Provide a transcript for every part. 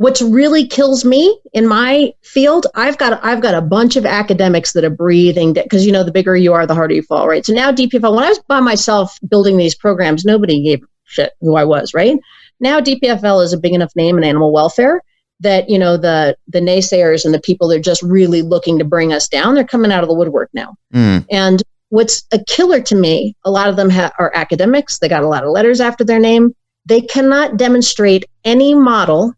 What really kills me in my field, I've got a bunch of academics that are breathing, because the bigger you are, the harder you fall, right? So now DPFL, when I was by myself building these programs, nobody gave a shit who I was, right? Now DPFL is a big enough name in animal welfare that, the naysayers and the people that are just really looking to bring us down, they're coming out of the woodwork now. And what's a killer to me, a lot of them are academics. They got a lot of letters after their name. They cannot demonstrate any model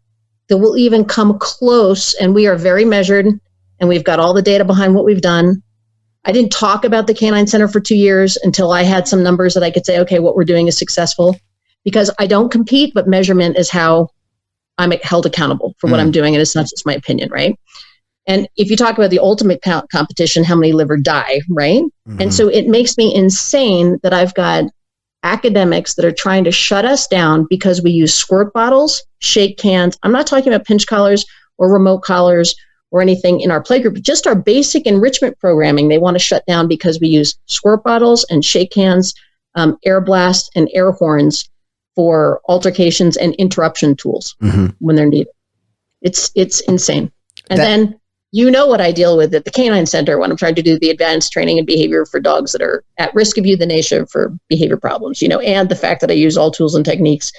that will even come close, and we are very measured, and we've got all the data behind what we've done. I didn't talk about the Canine Center for 2 years until I had some numbers that I could say, okay, what we're doing is successful, because I don't compete, but measurement is how I'm held accountable for what I'm doing, and it's not just my opinion, right? And if you talk about the ultimate competition, how many live or die, right? And so it makes me insane that I've got academics that are trying to shut us down because we use squirt bottles, shake cans. I'm not talking about pinch collars or remote collars or anything in our playgroup, just our basic enrichment programming. They want to shut down because we use squirt bottles and shake cans, air blast and air horns for altercations and interruption tools when they're needed. It's insane. And then what I deal with at the Canine Center when I'm trying to do the advanced training and behavior for dogs that are at risk of euthanasia for behavior problems, and the fact that I use all tools and techniques.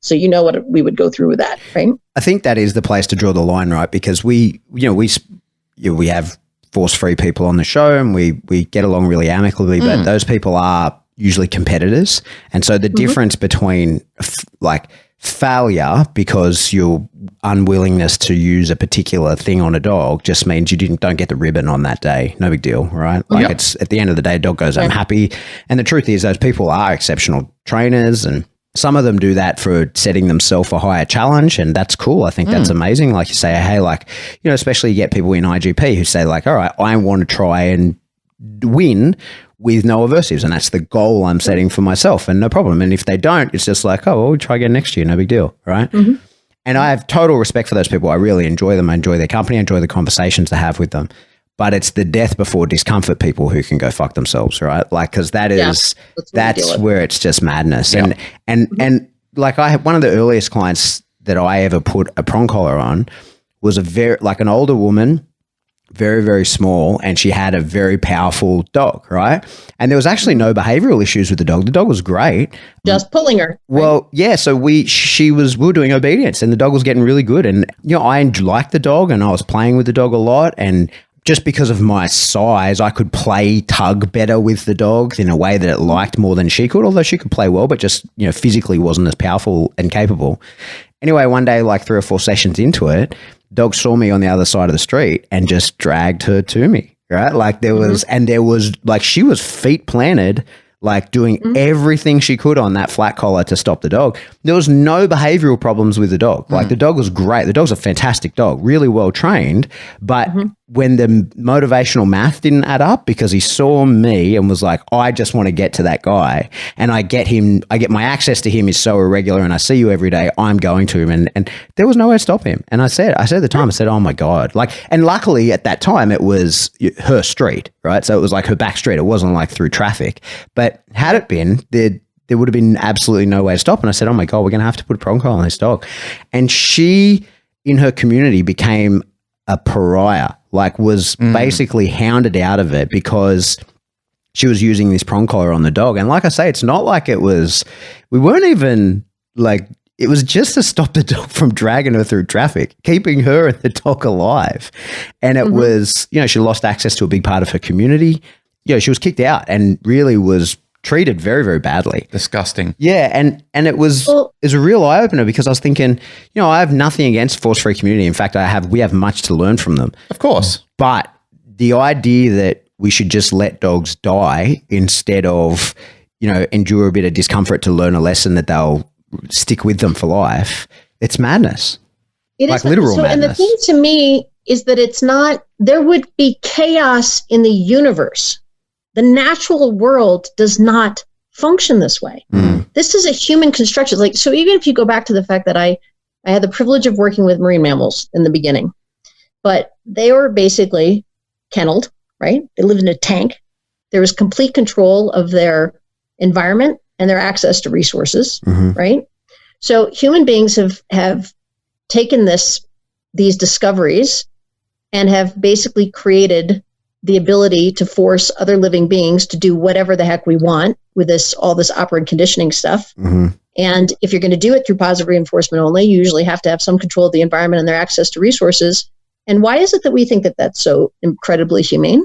So what we would go through with that, right? I think that is the place to draw the line, right? Because we have force-free people on the show, and we get along really amicably, but those people are usually competitors. And so the difference between failure because your unwillingness to use a particular thing on a dog just means you don't get the ribbon on that day. No big deal, right? It's at the end of the day, dog goes, I'm happy. And the truth is those people are exceptional trainers, and some of them do that for setting themselves a higher challenge, and that's cool. I think that's amazing. Like you say, hey, especially you get people in IGP who say all right, I want to try and win with no aversives, and that's the goal I'm setting for myself, and no problem. And if they don't, it's just we'll try again next year, no big deal, right? And I have total respect for those people. I really enjoy them. I enjoy their company. I enjoy the conversations to have with them. But it's the death before discomfort people who can go fuck themselves, right? Because that's where it's just madness. And I had one of the earliest clients that I ever put a prong collar on was an older woman, very, very small, and she had a very powerful dog, right? And there was actually no behavioral issues with the dog. The dog was great. Just pulling her. Right? Well, yeah, so we were doing obedience, and the dog was getting really good. And, I liked the dog, and I was playing with the dog a lot, and just because of my size, I could play tug better with the dog in a way that it liked more than she could, although she could play well, but just, physically wasn't as powerful and capable. Anyway, one day, 3 or 4 sessions into it, dog saw me on the other side of the street and just dragged her to me, right? There was she was feet planted, doing everything she could on that flat collar to stop the dog. There was no behavioral problems with the dog. The dog was great. The dog's a fantastic dog, really well trained, but when the motivational math didn't add up because he saw me and was I just want to get to that guy, and I get my access to him is so irregular, and I see you every day, I'm going to him, and there was no way to stop him. And I said at the time, oh my God, and luckily at that time it was her street, right? So it was her back street. It wasn't through traffic, but had it been, there would have been absolutely no way to stop. And I said, oh my God, we're going to have to put a prong collar on this dog. And she, in her community, became a pariah, was basically hounded out of it because she was using this prong collar on the dog. And like I say, it's not we weren't even it was just to stop the dog from dragging her through traffic, keeping her and the dog alive. And it was, she lost access to a big part of her community. She was kicked out and really was treated very, very badly. Disgusting. Yeah, and it was a real eye opener because I was thinking, I have nothing against force-free community. In fact, we have much to learn from them. Of course. But the idea that we should just let dogs die instead of, endure a bit of discomfort to learn a lesson that they'll stick with them for life, it's madness. It is literal madness. And the thing to me is that it's not, there would be chaos in the universe. The natural world does not function this way. This is a human construction. So even if you go back to the fact that I had the privilege of working with marine mammals in the beginning, but they were basically kenneled, right? They lived in a tank. There was complete control of their environment and their access to resources, right? So human beings have taken this these discoveries and have basically created the ability to force other living beings to do whatever the heck we want with all this operant conditioning stuff. Mm-hmm. And if you're going to do it through positive reinforcement only, you usually have to have some control of the environment and their access to resources. And why is it that we think that that's so incredibly humane?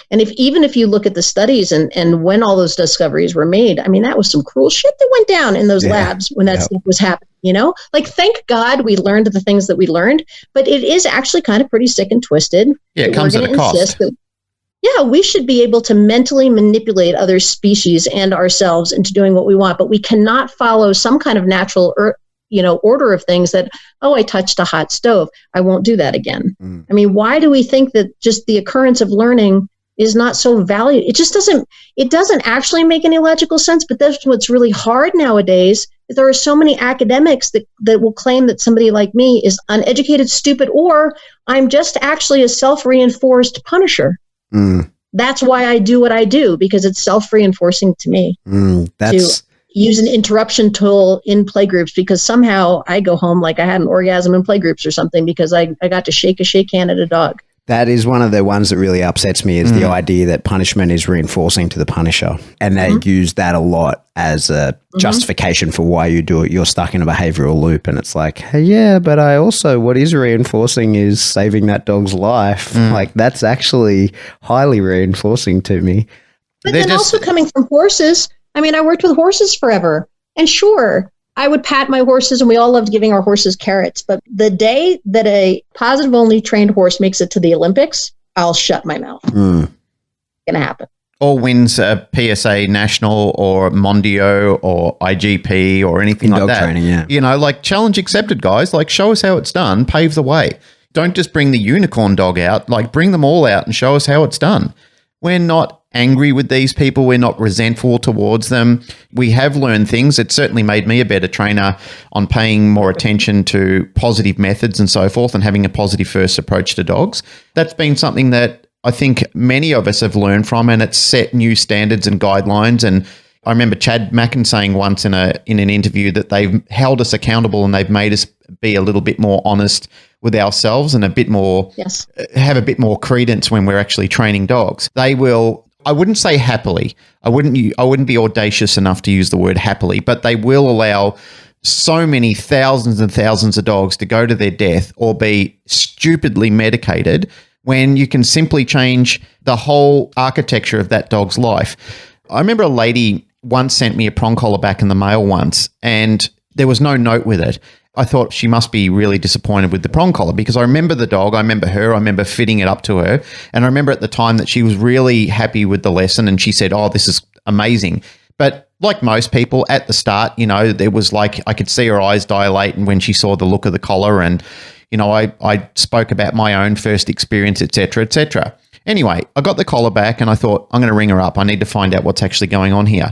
And even if you look at the studies and when all those discoveries were made, I mean, that was some cruel shit that went down in those labs when that stuff was happening, Like, thank God we learned the things that we learned, but it is actually kind of pretty sick and twisted. Yeah, it comes at a cost. We should be able to mentally manipulate other species and ourselves into doing what we want, but we cannot follow some kind of natural order of things that, I touched a hot stove, I won't do that again. I mean, why do we think that just the occurrence of learning is not so valued? It doesn't actually make any logical sense, but that's what's really hard nowadays, is there are so many academics that will claim that somebody like me is uneducated, stupid, or I'm just actually a self-reinforced punisher. That's why I do what I do, because it's self-reinforcing to me to use an interruption tool in playgroups, because somehow I go home like I had an orgasm in playgroups or something because I got to shake a shake hand at a dog. That is one of the ones that really upsets me, is the idea that punishment is reinforcing to the punisher. And they use that a lot as a justification for why you do it. You're stuck in a behavioral loop. And it's like, hey, yeah, but what is reinforcing is saving that dog's life. Like, that's actually highly reinforcing to me. But then also coming from horses, I mean, I worked with horses forever. And sure, I would pat my horses, and we all loved giving our horses carrots. But the day that a positive only trained horse makes it to the Olympics, I'll shut my mouth. It's going to happen. Or wins a PSA National or Mondio or IGP or anything like that. Training, yeah. Like, challenge accepted, guys. Like, show us how it's done. Pave the way. Don't just bring the unicorn dog out. Like, bring them all out and show us how it's done. We're not angry with these people. We're not resentful towards them. We have learned things. It certainly made me a better trainer on paying more attention to positive methods and so forth, and having a positive first approach to dogs. That's been something that I think many of us have learned from, and it's set new standards and guidelines. And I remember Chad Mackin saying once in an interview that they've held us accountable and they've made us be a little bit more honest with ourselves and a bit more, have a bit more credence when we're actually training dogs. They will, I wouldn't say happily, I wouldn't be audacious enough to use the word happily, but they will allow so many thousands and thousands of dogs to go to their death or be stupidly medicated when you can simply change the whole architecture of that dog's life. I remember a lady once sent me a prong collar back in the mail once, and there was no note with it. I thought she must be really disappointed with the prong collar, because I remember the dog, I remember her, I remember fitting it up to her. And I remember at the time that she was really happy with the lesson, and she said, "Oh, this is amazing." But like most people at the start, there was like, I could see her eyes dilate, and when she saw the look of the collar, and, I spoke about my own first experience, et cetera, et cetera. Anyway, I got the collar back and I thought, I'm going to ring her up. I need to find out what's actually going on here.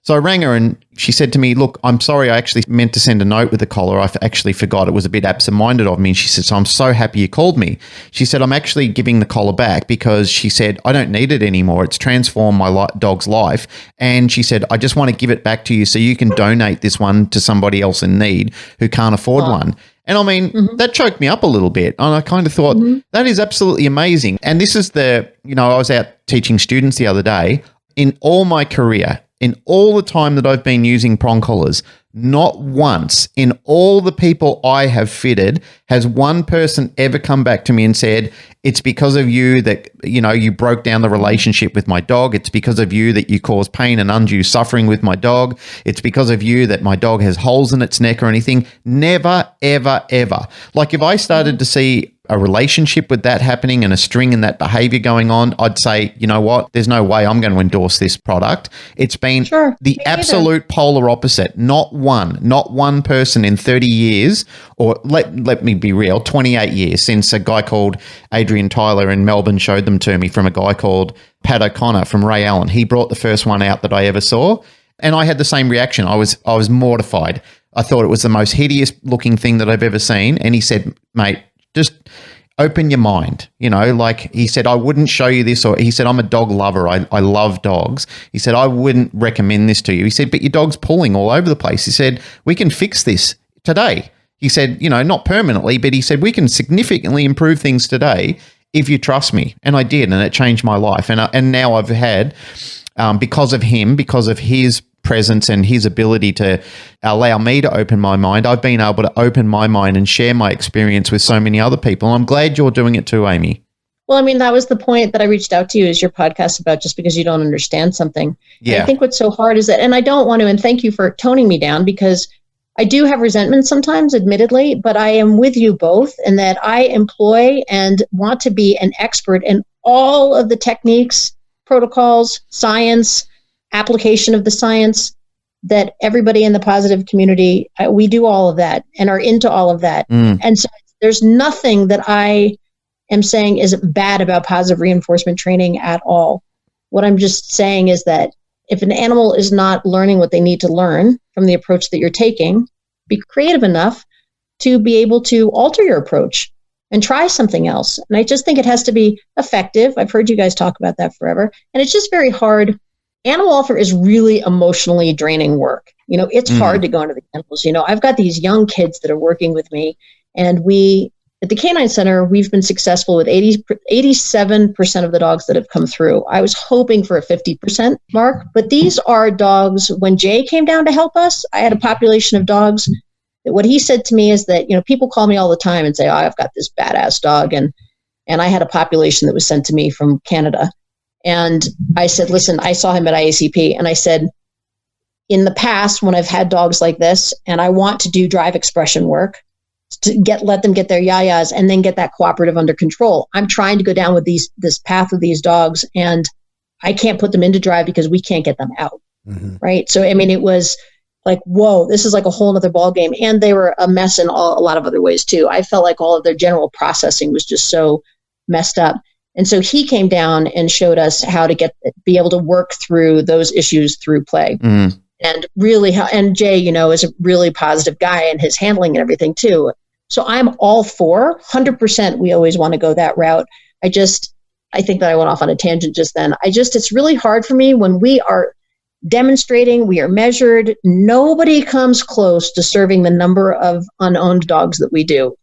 So I rang her and she said to me, "Look, I'm sorry, I actually meant to send a note with the collar. I actually forgot. It was a bit absent-minded of me." And she said, "So I'm so happy you called me." She said, "I'm actually giving the collar back because," she said, "I don't need it anymore. It's transformed my dog's life." And she said, "I just want to give it back to you so you can donate this one to somebody else in need who can't afford one." And I mean, that choked me up a little bit. And I kind of thought, that is absolutely amazing. And this is I was out teaching students the other day. In all my career, in all the time that I've been using prong collars, not once in all the people I have fitted has one person ever come back to me and said, "It's because of you that, you broke down the relationship with my dog. It's because of you that you caused pain and undue suffering with my dog. It's because of you that my dog has holes in its neck," or anything. Never, ever, ever. Like, if I started to see a relationship with that happening and a string in that behavior going on, I'd say, you know what, there's no way I'm going to endorse this product. It's been the absolute polar opposite. Not one person in 30 years, or let me be real, 28 years since a guy called Adrian Tyler in Melbourne showed them to me from a guy called Pat O'Connor from Ray Allen. He brought the first one out that I ever saw, and I had the same reaction. I was mortified. I thought it was the most hideous looking thing that I've ever seen. And he said, "Mate, just open your mind." Like he said, "I wouldn't show you this," or he said, "I'm a dog lover. I love dogs." He said, "I wouldn't recommend this to you." He said, "But your dog's pulling all over the place." He said, "We can fix this today." He said, not permanently, but he said, we can significantly improve things today if you trust me. And I did, and it changed my life. And now I've had, because of him, because of his presence and his ability to allow me to open my mind, I've been able to open my mind and share my experience with so many other people. I'm glad you're doing it too, Amy. Well, I mean, that was the point that I reached out to you, is your podcast about just because you don't understand something. Yeah. And I think what's so hard is that, and I don't want to, and thank you for toning me down, because I do have resentment sometimes, admittedly, but I am with you both in that I employ and want to be an expert in all of the techniques, protocols, science, application of the science, that everybody in the positive community, we do all of that and are into all of that. And so there's nothing that I am saying is bad about positive reinforcement training at all. What I'm just saying is that if an animal is not learning what they need to learn from the approach that you're taking, be creative enough to be able to alter your approach and try something else. And I just think it has to be effective. I've heard you guys talk about that forever. And it's just very hard. Animal welfare is really emotionally draining work. It's hard to go into the animals. I've got these young kids that are working with me, and we, at the Canine Center, we've been successful with 87% of the dogs that have come through. I was hoping for a 50% mark, but these are dogs. When Jay came down to help us, I had a population of dogs. What he said to me is that, people call me all the time and say, oh, I've got this badass dog. And I had a population that was sent to me from Canada. And I said, listen, I saw him at IACP, and I said, in the past, when I've had dogs like this, and I want to do drive expression work to let them get their yayas and then get that cooperative under control, I'm trying to go down with this path with these dogs, and I can't put them into drive because we can't get them out. Right. So, I mean, it was like, whoa, this is like a whole nother ball game. And they were a mess in a lot of other ways too. I felt like all of their general processing was just so messed up. And so he came down and showed us how to be able to work through those issues through play. And really, and Jay, is a really positive guy, and his handling and everything too. So I'm all for 100%. We always want to go that route. I think that I went off on a tangent just then. It's really hard for me when we are demonstrating, we are measured. Nobody comes close to serving the number of unowned dogs that we do.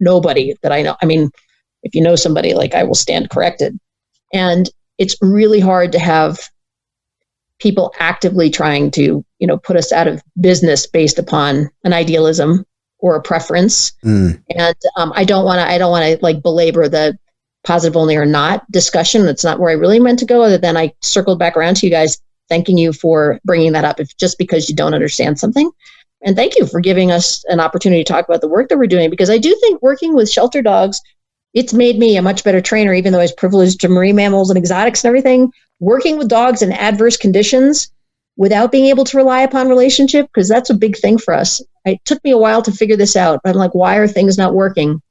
Nobody that I know. I mean, if you know somebody, like, I will stand corrected. And it's really hard to have people actively trying to, put us out of business based upon an idealism or a preference. And I don't want to like belabor the positive only or not discussion. That's not where I really meant to go, other than I circled back around to you guys, thanking you for bringing that up, if just because you don't understand something. And thank you for giving us an opportunity to talk about the work that we're doing, because I do think working with shelter dogs, it's made me a much better trainer, even though I was privileged to marine mammals and exotics and everything. Working with dogs in adverse conditions without being able to rely upon relationship, because that's a big thing for us. It took me a while to figure this out. I'm like, why are things not working?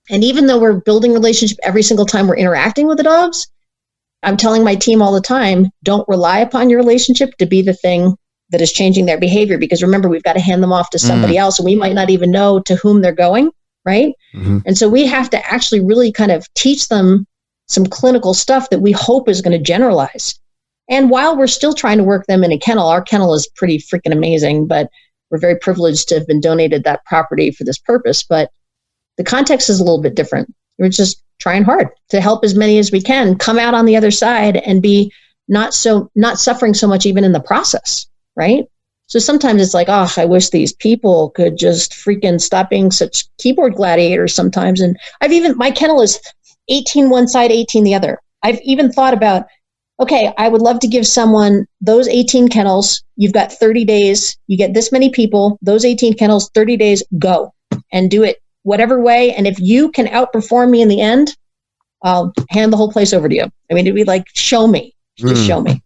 And even though we're building relationship every single time we're interacting with the dogs, I'm telling my team all the time, don't rely upon your relationship to be the thing that is changing their behavior, because remember, we've got to hand them off to somebody else, and we might not even know to whom they're going. Right. And so we have to actually really kind of teach them some clinical stuff that we hope is going to generalize. And while we're still trying to work them in a kennel, our kennel is pretty freaking amazing, but we're very privileged to have been donated that property for this purpose. But the context is a little bit different. We're just trying hard to help as many as we can come out on the other side and be not suffering so much even in the process. Right. So sometimes it's like, oh, I wish these people could just freaking stop being such keyboard gladiators sometimes. And my kennel is 18 one side, 18 the other. I've even thought about, okay, I would love to give someone those 18 kennels. You've got 30 days. You get this many people, those 18 kennels, 30 days, go and do it whatever way. And if you can outperform me in the end, I'll hand the whole place over to you. I mean, it'd be like, show me, just show me.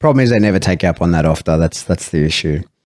Problem is they never take up on that offer. That's the issue.